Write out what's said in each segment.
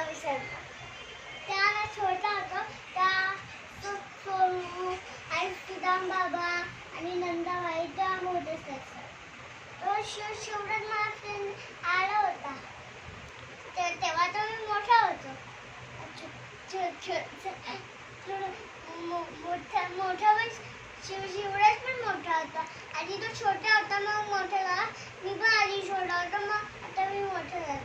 विसरला. त्याला छोटा होता त्या सोनू आणि सुदाम बाबा आणि नंदाबाई त्या मोठे असतात. तो शिवराज मला फ्रेंड आला होता. तेव्हा तो मी मोठा होतो. मोठा पण शिवराज पण मोठा होता. आधी तो छोटा होता मग मोठा झाला. मी पण आधी छोटा होता मग आता मी मोठा झाला.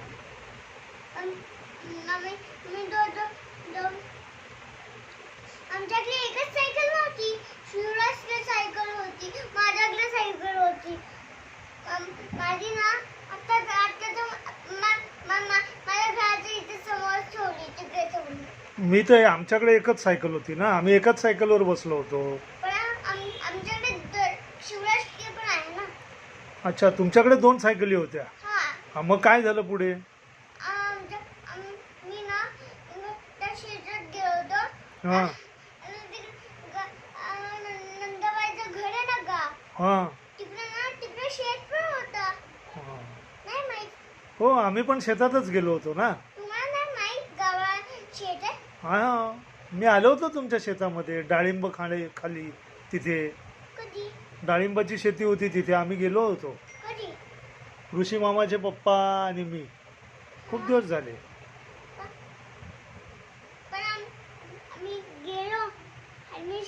आमच्याकडे एकच सायकल नव्हती. शिवराजकडे सायकल होती, माझ्याकडे सायकल होती. माझी ना आता माझ्या घराच्या इथे समोर ठेवली, तिकडे ठेवली. मी तर आमच्याकडे एकच सायकल होती ना, आम्ही एकाच सायकलवर बसलो होतो. पण आमच्याकडे शिवराजकडे पण आहे ना. अच्छा, तुमच्याकडे 2 सायकली होत्या. हा, मग काय झालं पुढे? मी ना त्या शेतात गेलो होतो. हा नंदाबाईचं घर आहे ना गाव, हा तिकडे शेत पण होता. हा. नाही माहित? हो, आम्ही पण शेतातच गेलो होतो ना. तुम्हाला नाही माहित गावात शेत आहे? हा, मी आलो होतो तुमच्या शेतामध्ये. डाळिंब खाली तिथे कधी डाळिंबाची शेती होती, तिथे आम्ही गेलो होतो. कधी? ऋषी मामाचे पप्पा आणि मी. खूप दिवस झाले. पण आम्ही गेलो आणि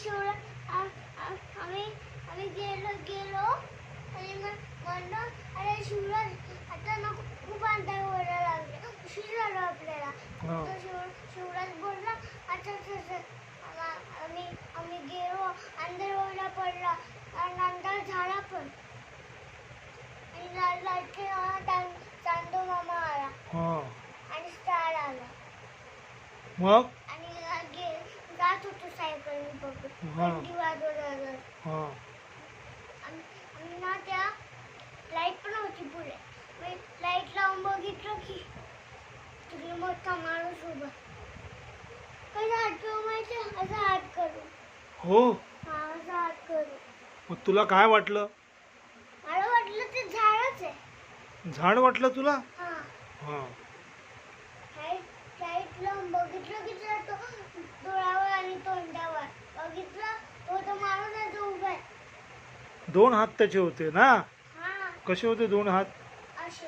आम्ही गेलो आणि मग म्हणलं अरे शिवराज आता ना खूप अंतर व्हायला लागले, उशीर झाला आपल्याला. तर शिवराज बोलला आता आम्ही गेलो, अंधार व्हायला पडला आणि अंधार झाला पण. आणि लाईट चांदो मामा आला आणि स्टार आला. मग आणि जात होतो सायकल बघून दिवा आणि ना त्या लाईट पण होती पुढे. लाईट लावून बघितलं की तिकडे मोठा माणूस उभा. कसा हात करू माहिती? असा हात करू. हो, हा, असा हात करू. मग तुला काय वाटलं? मला वाटलं ते झाडच आहे. झाड वाटलं तुला? हा, हा. लाईट लावून बघितलं की त्याला तो डोळ्यावर आणि तोंडावर बघितलं तो माणूस आहे, तो उभा आहे. 2 हात त्याचे होते ना? हा, कसे होते 2 हात? असे.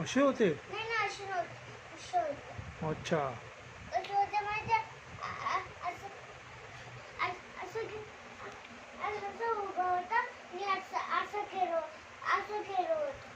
असे होते? नाही ना, असे नव्हते, असे होते. अच्छा. कसे होते माहिती आहे? असं उभा होता आणि असं केलं होतं.